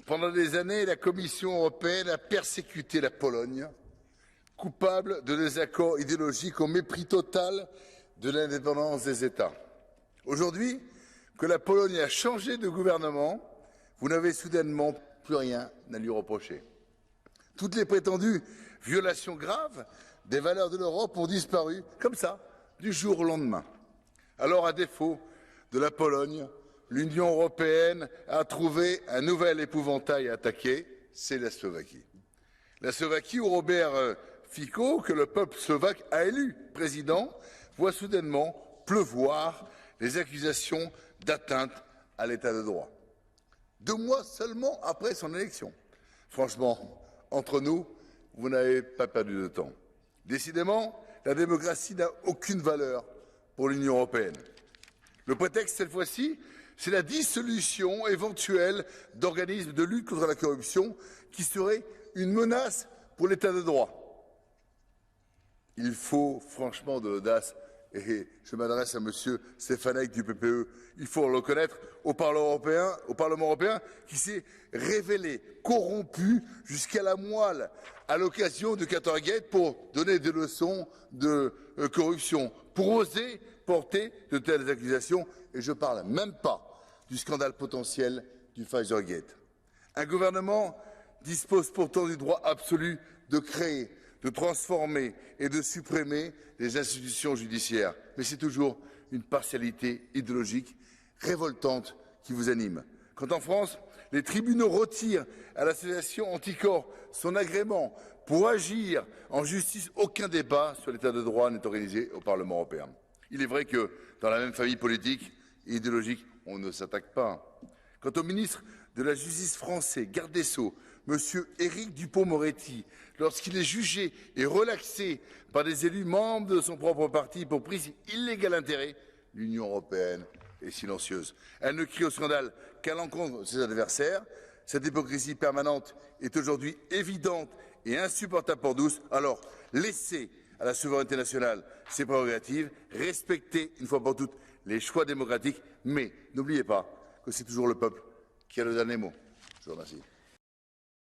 Pendant des années, la Commission européenne a persécuté la Pologne, coupable de désaccords idéologiques au mépris total de l'indépendance des États. Aujourd'hui, que la Pologne a changé de gouvernement, vous n'avez soudainement plus rien à lui reprocher. Toutes les prétendues violations graves des valeurs de l'Europe ont disparu, comme ça, du jour au lendemain. Alors, à défaut de la Pologne, l'Union européenne a trouvé un nouvel épouvantail à attaquer, c'est la Slovaquie. La Slovaquie où Robert Fico, que le peuple slovaque a élu président, voit soudainement pleuvoir les accusations d'atteinte à l'état de droit. 2 mois seulement après son élection. Franchement, entre nous, vous n'avez pas perdu de temps. Décidément, la démocratie n'a aucune valeur pour l'Union européenne. Le prétexte, cette fois-ci, c'est la dissolution éventuelle d'organismes de lutte contre la corruption qui seraient une menace pour l'état de droit. Il faut franchement de l'audace, et je m'adresse à M. Stefanek du PPE, il faut le reconnaître au Parlement européen qui s'est révélé corrompu jusqu'à la moelle à l'occasion du Qatargate pour donner des leçons de corruption, pour oser porter de telles accusations, et je ne parle même pas du scandale potentiel du Pfizergate. Un gouvernement dispose pourtant du droit absolu de créer, de transformer et de supprimer les institutions judiciaires. Mais c'est toujours une partialité idéologique révoltante qui vous anime. Quand en France, les tribunaux retirent à l'association Anticorps son agrément pour agir en justice, aucun débat sur l'état de droit n'est organisé au Parlement européen. Il est vrai que dans la même famille politique et idéologique, on ne s'attaque pas. Quant au ministre de la Justice français, garde des Sceaux, M. Éric Dupond-Moretti, lorsqu'il est jugé et relaxé par des élus membres de son propre parti pour prise illégale d'intérêt, l'Union européenne est silencieuse. Elle ne crie au scandale qu'à l'encontre de ses adversaires. Cette hypocrisie permanente est aujourd'hui évidente et insupportable pour tous. Alors, laissez à la souveraineté nationale ses prérogatives, respectez une fois pour toutes les choix démocratiques, mais n'oubliez pas que c'est toujours le peuple qui a le dernier mot. Je vous remercie.